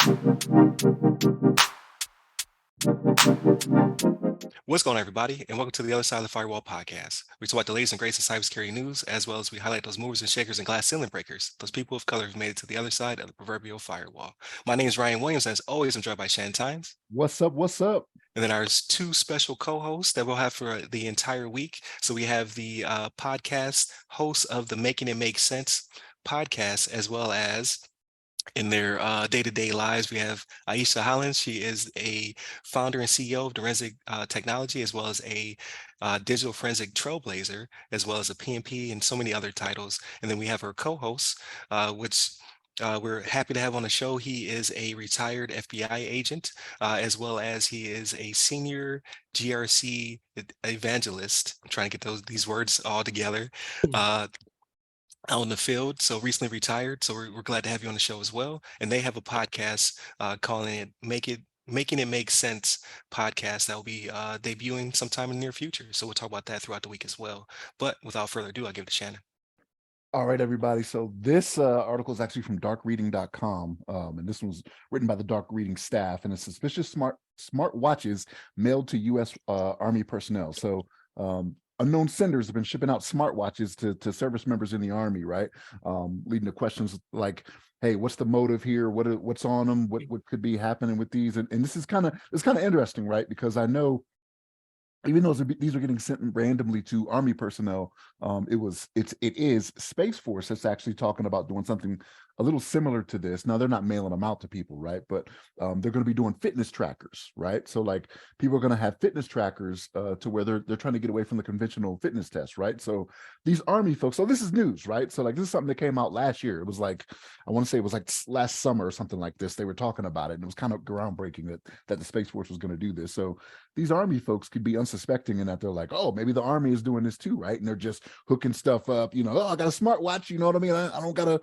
What's going on, everybody, and welcome to the Other Side of the Firewall podcast. We talk about the latest and greatest in cybersecurity news, as well as we highlight those movers and shakers and glass ceiling breakers, those people of color who've made it to the other side of the proverbial firewall. My name is Ryan Williams, and as always, I'm joined by Shannon Tynes. What's up? What's up? And then our two special co-hosts that we'll have for the entire week. So we have the podcast hosts of the Making It Make Sense podcast, as well as in their day-to-day lives. We have Ieshea Hollins. She is a founder and CEO of Direnzic Technology, as well as a digital forensic trailblazer, as well as a PMP and so many other titles. And then we have her co-host, which we're happy to have on the show. He is a retired FBI agent, as well as he is a senior GRC evangelist. I'm trying to get these words all together. Out in the field, so recently retired. So we're glad to have you on the show as well. And they have a podcast calling it Making It Make Sense podcast that will be debuting sometime in the near future. So we'll talk about that throughout the week as well. But without further ado, I'll give it to Shannon. All right, everybody. So this article is actually from darkreading.com, and this was written by the Dark Reading staff, and it's suspicious smartwatches mailed to U.S. Army personnel. So unknown senders have been shipping out smartwatches to service members in the Army, right? Leading to questions like, hey, what's the motive here? What's on them? What could be happening with these? And this is kind of interesting, right? Because I know even though these are getting sent randomly to Army personnel, it is Space Force that's actually talking about doing something a little similar to this. Now they're not mailing them out to people, right? But they're going to be doing fitness trackers, right? So like people are going to have fitness trackers to where they're trying to get away from the conventional fitness test, right? So these Army folks, so this is news, right? So like this is something that came out last year. It was like, I want to say it was like last summer or something like this. They were talking about it, and it was kind of groundbreaking that the Space Force was going to do this. So these Army folks could be unsuspecting in that they're like, oh, maybe the Army is doing this too, right? And they're just hooking stuff up, oh, I got a smartwatch, you know what I mean? I don't gotta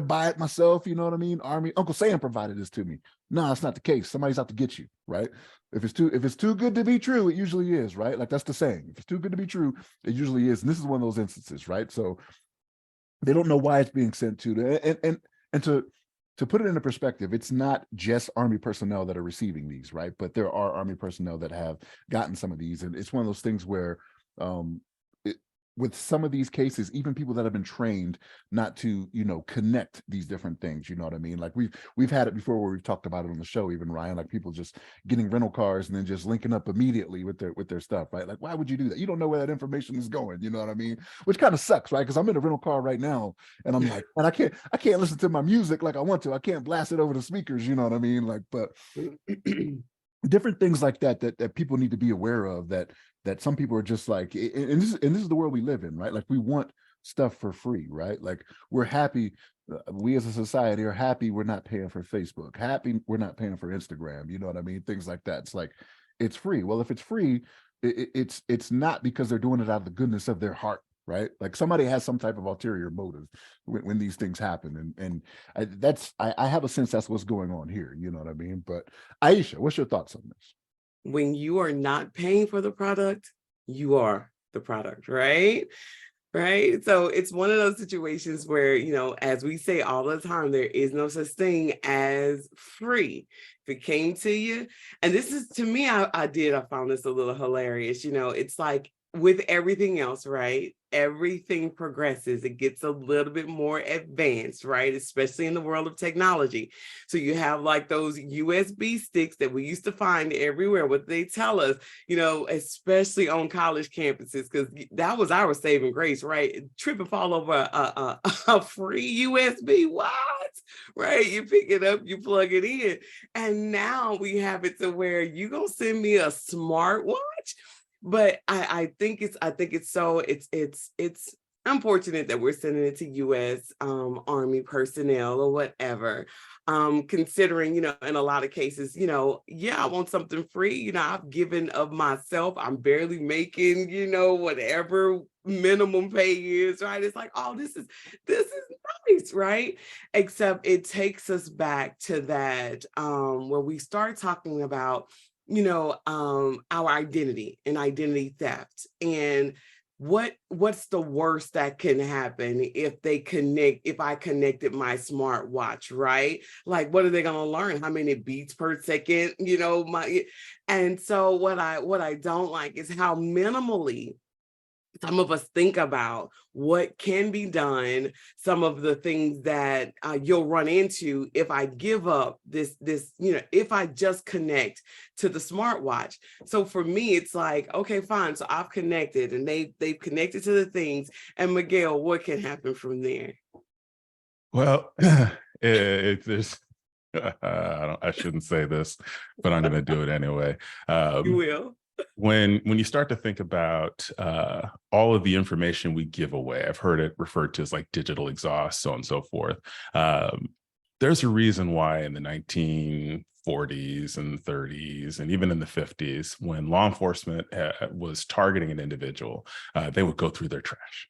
buy it myself, you know what I mean? Army, Uncle Sam provided this to me. No, that's not the case. Somebody's out to get you, right? If it's too good to be true, it usually is, right? Like that's the saying. If it's too good to be true, it usually is. And this is one of those instances, right? So they don't know why it's being sent to, and to put it into perspective, it's not just Army personnel that are receiving these, right? But there are Army personnel that have gotten some of these, and it's one of those things where with some of these cases, even people that have been trained not to, connect these different things, you know what I mean? Like we've had it before where we've talked about it on the show, even Ryan, like people just getting rental cars and then just linking up immediately with their stuff, right? Like, why would you do that? You don't know where that information is going, you know what I mean? Which kind of sucks, right? Because I'm in a rental car right now, and I'm like, and I can't listen to my music like I want to. I can't blast it over the speakers, you know what I mean? Like, but different things like that people need to be aware of, that some people are just like, and this is the world we live in, right? Like we want stuff for free, right? Like we're happy, we as a society are happy we're not paying for Facebook, happy we're not paying for Instagram, you know what I mean? Things like that. It's like, it's free. Well, if it's free, it's not because they're doing it out of the goodness of their heart, right? Like somebody has some type of ulterior motive when these things happen, and I have a sense that's what's going on here, you know what I mean? But Ieshea, what's your thoughts on this? When you are not paying for the product, you are the product, right? Right. So it's one of those situations where, as we say all the time, there is no such thing as free. If it came to you, and this is to me, I found this a little hilarious. It's like with everything else, right? Everything progresses. It gets a little bit more advanced, right? Especially in the world of technology. So you have like those USB sticks that we used to find everywhere. What they tell us, especially on college campuses, because that was our saving grace, right? Trip and fall over a free USB. What? Right? You pick it up, you plug it in. And now we have it to where you gonna send me a smartwatch. But I think it's unfortunate that we're sending it to U.S. Army personnel or whatever. Considering, in a lot of cases, I want something free. I've given of myself. I'm barely making, whatever minimum pay is, right? It's like, oh, this is nice, right? Except it takes us back to that where we start talking about our identity and identity theft. And what's the worst that can happen if I connected my smartwatch, right? Like, what are they going to learn? How many beats per second, and so what I don't like is how minimally some of us think about what can be done, some of the things that you'll run into if I give up this, if I just connect to the smartwatch. So for me, it's like, okay, fine. So I've connected and they've connected to the things. And Miguel, what can happen from there? Well, there's I shouldn't say this, but I'm going to do it anyway. You will. When you start to think about all of the information we give away, I've heard it referred to as like digital exhaust, so on and so forth. There's a reason why in the 1940s and 30s and even in the 50s, when law enforcement was targeting an individual, they would go through their trash.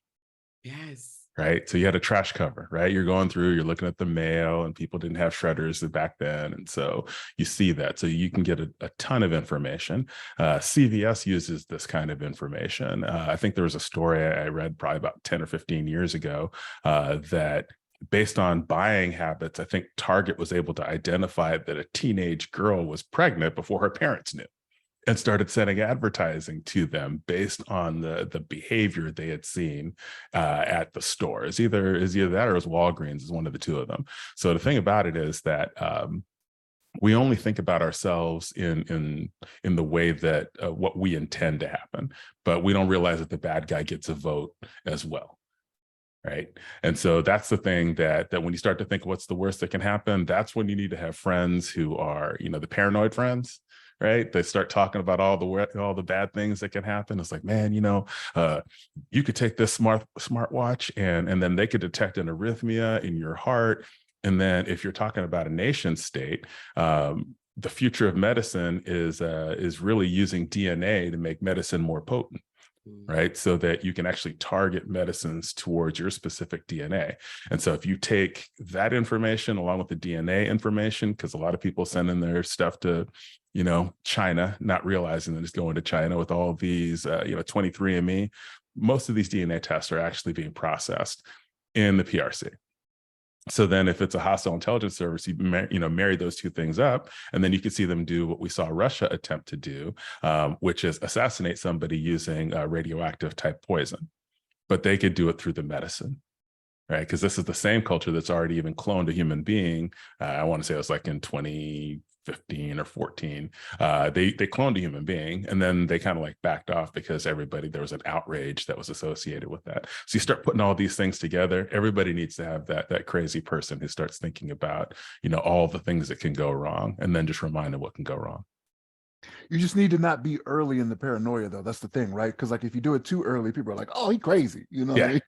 Yes. Right. So you had a trash cover, right? You're going through, you're looking at the mail, and people didn't have shredders back then. And so you see that. So you can get a ton of information. CVS uses this kind of information. I think there was a story I read probably about 10 or 15 years ago that based on buying habits, I think Target was able to identify that a teenage girl was pregnant before her parents knew, and started sending advertising to them based on the behavior they had seen at the store. It's either that or it was Walgreens, is one of the two of them. So the thing about it is that we only think about ourselves in the way that what we intend to happen, but we don't realize that the bad guy gets a vote as well. Right. And so that's the thing that when you start to think what's the worst that can happen, that's when you need to have friends who are, the paranoid friends. Right. They start talking about all the bad things that can happen. It's like, man, you could take this smartwatch and then they could detect an arrhythmia in your heart. And then if you're talking about a nation state, the future of medicine is really using DNA to make medicine more potent. Right. So that you can actually target medicines towards your specific DNA. And so if you take that information along with the DNA information, because a lot of people send in their stuff to, China, not realizing that it's going to China with all of these, 23andMe, most of these DNA tests are actually being processed in the PRC. So then if it's a hostile intelligence service, you marry those two things up, and then you can see them do what we saw Russia attempt to do, which is assassinate somebody using radioactive type poison. But they could do it through the medicine, right? Because this is the same culture that's already even cloned a human being. I want to say it was like in 2015 or 14, they cloned a human being, and then they kind of like backed off because there was an outrage that was associated with that. So you start putting all these things together. Everybody needs to have that crazy person who starts thinking about, all the things that can go wrong, and then just remind them what can go wrong. You just need to not be early in the paranoia, though. That's the thing, right? Because like if you do it too early, people are like, "Oh, he crazy," Yeah. What I mean?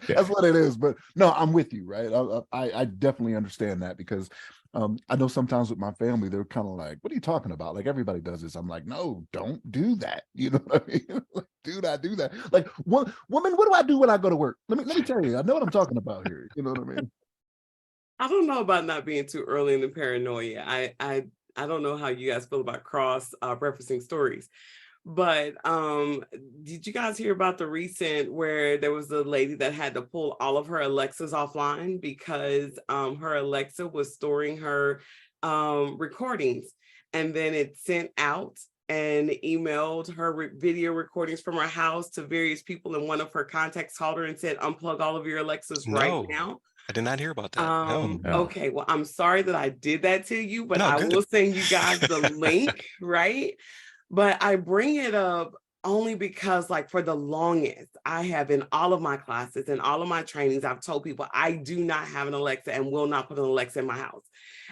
That's what it is. But no, I'm with you, right? I definitely understand that because I know sometimes with my family, they're kind of like, "What are you talking about?" Like everybody does this. I'm like, "No, don't do that." You know what I mean? Like, do not do that. Like, woman, what do I do when I go to work? Let me tell you. I know what I'm talking about here. You know what I mean? I don't know about not being too early in the paranoia. I don't know how you guys feel about cross referencing stories, but did you guys hear about the recent where there was a lady that had to pull all of her Alexas offline because her Alexa was storing her recordings, and then it sent out and emailed her video recordings from her house to various people, and one of her contacts called her and said, "Unplug all of your Alexas right No, now." I did not hear about that. No. Okay, well, I'm sorry that I did that to you, but No, I good. will send you guys the link, right? But I bring it up only because, like, for the longest, I have in all of my classes and all of my trainings, I've told people I do not have an Alexa and will not put an Alexa in my house.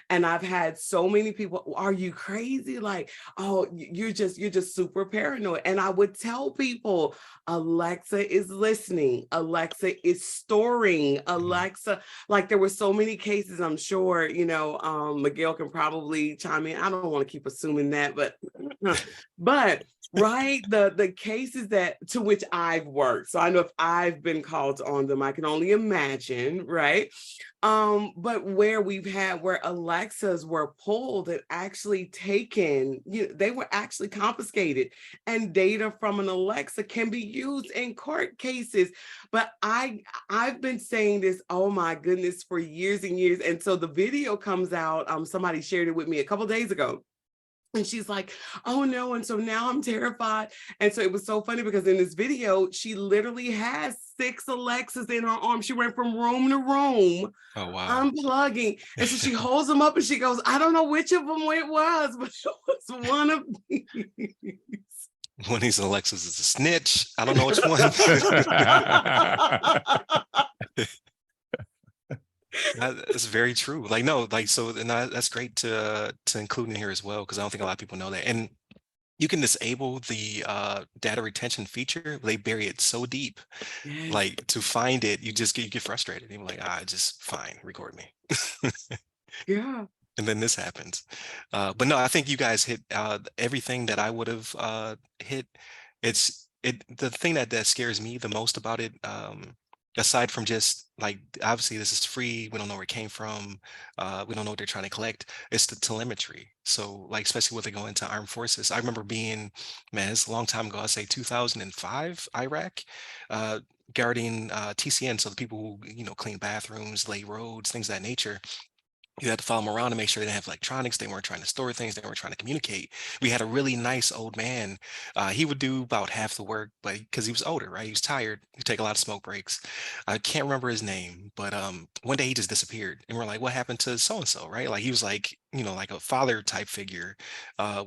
And I've had so many people, "Are you crazy? Like, oh, you're just super paranoid." And I would tell people, Alexa is listening, Alexa is storing, Alexa. Like, there were so many cases, I'm sure, Miguel can probably chime in. I don't want to keep assuming that, but right, the cases that to which I've worked. So I know if I've been called on them, I can only imagine, right? But where Alexas were pulled and actually taken, they were actually confiscated, and data from an Alexa can be used in court cases. But I've been saying this, oh my goodness, for years and years. And so the video comes out, somebody shared it with me a couple days ago. And she's like, oh no. And so now I'm terrified. And so it was so funny because in this video, she literally has 6 Alexas in her arm. She went from room to room, Oh, wow. unplugging. And so she holds them up and she goes, I don't know which of them it was, but it was one of these. One of these Alexas is a snitch. I don't know which one. That's very true. Like, no, like, so, and that's great to include in here as well, because I don't think a lot of people know that. And you can disable the data retention feature. They bury it so deep, Yes. like to find it, you get frustrated. You're like, just fine, record me. Yeah. And then this happens. But no, I think you guys hit everything that I would have hit. The thing that scares me the most about it, aside from just like, obviously this is free, we don't know where it came from, we don't know what they're trying to collect, it's the telemetry. So like, especially when they go into armed forces, I remember being, man, it's a long time ago, I'd say 2005, Iraq, guarding TCN, so the people who clean bathrooms, lay roads, things of that nature. You had to follow them around to make sure they didn't have electronics. They weren't trying to store things. They weren't trying to communicate. We had a really nice old man. He would do about half the work, but because he was older, right? He was tired. He'd take a lot of smoke breaks. I can't remember his name, but one day he just disappeared. And we're like, what happened to so-and-so, right? Like he was like, like a father type figure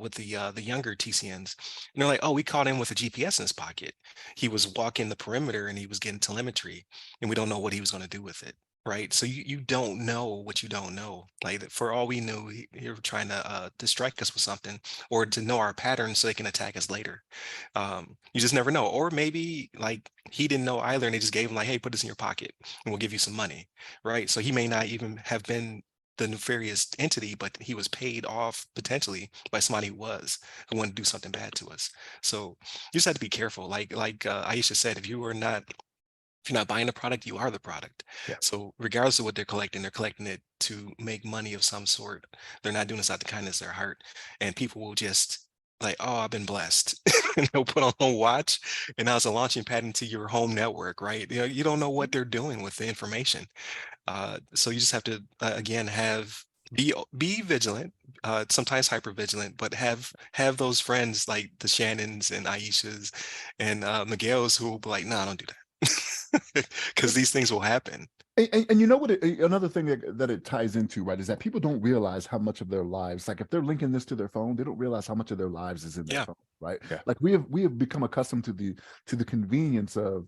with the younger TCNs. And they're like, oh, we caught him with a GPS in his pocket. He was walking the perimeter and he was getting telemetry, and we don't know what he was going to do with it. Right. So you don't know what you don't know. Like, for all we knew, you're trying to distract us with something, or to know our patterns so they can attack us later. You just never know. Or maybe like he didn't know either, and they just gave him like, hey, put this in your pocket and we'll give you some money. Right. So he may not even have been the nefarious entity, but he was paid off potentially by somebody who wanted to do something bad to us. So you just have to be careful. Like Ieshea said, if you're not buying the product, you are the product. Yeah. So regardless of what they're collecting it to make money of some sort. They're not doing this out of the kindness of their heart. And people will just like, oh, I've been blessed. And they'll put on a watch, and now it's a launching pad into your home network, right? You don't know what they're doing with the information. So you just have to, again, be vigilant, sometimes hyper vigilant, but have those friends like the Shannons and Iesheas and Miguel's who will be like, no, don't do that. Because these things will happen. And you know what? Another thing that it ties into, right, is that people don't realize how much of their lives, like if they're linking this to their phone, they don't realize how much of their lives is in their phone, right? Yeah. Like we have become accustomed to the convenience of,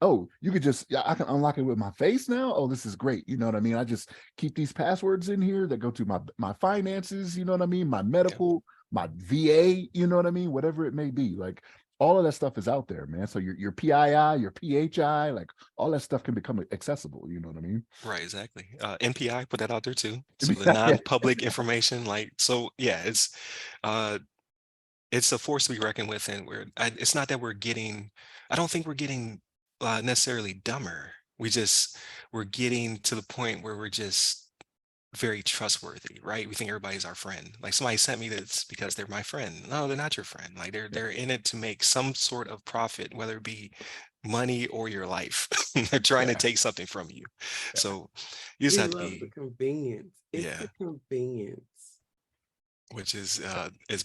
oh, you could just, I can unlock it with my face now. Oh, this is great. You know what I mean? I just keep these passwords in here that go to my finances. You know what I mean? My medical, my VA. You know what I mean? Whatever it may be, like. All of that stuff is out there, man. So your PII, your PHI, like all that stuff can become accessible. You know what I mean? Right, exactly. NPI, put that out there too. So the non-public information, like, so yeah, it's a force to be reckoned with, and it's not that I don't think we're getting necessarily dumber. We're getting to the point where we're just very trustworthy, right? We think everybody's our friend. Like, somebody sent me this because they're my friend. No, they're not your friend. Like, they're in it to make some sort of profit, whether it be money or your life. They're trying to take something from you. So you just have to be the convenience. It's the convenience. Which is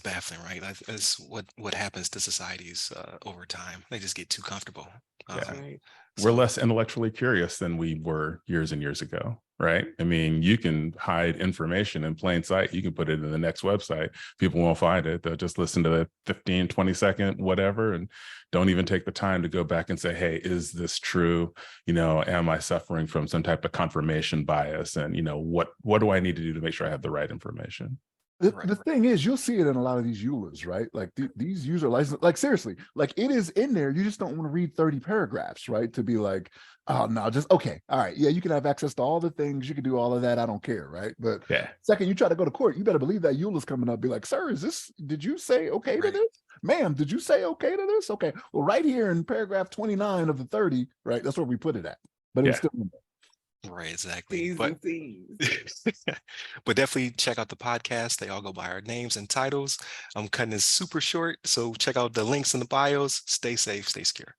baffling, right? That's what happens to societies over time. They just get too comfortable. Right. We're less intellectually curious than we were years and years ago, right? I mean, you can hide information in plain sight. You can put it in the next website. People won't find it. They'll just listen to the 15, 20-second whatever and don't even take the time to go back and say, hey, is this true? Am I suffering from some type of confirmation bias? And, what do I need to do to make sure I have the right information? The thing is, you'll see it in a lot of these EULAs, right? Like these user license, like seriously, like it is in there. You just don't want to read 30 paragraphs, right? To be like, oh no, just okay, all right, yeah, you can have access to all the things, you can do all of that. I don't care, right? But second, you try to go to court, you better believe that EULA's coming up. Be like, sir, did you say okay to this? Ma'am, did you say okay to this? Okay, well, right here in paragraph 29 of the 30, right? That's where we put it at. But it was still in there. Right, exactly. T's But and C's. but definitely check out the podcast. They all go by our names and titles. I'm cutting this super short, so check out the links in the bios. Stay safe, stay secure.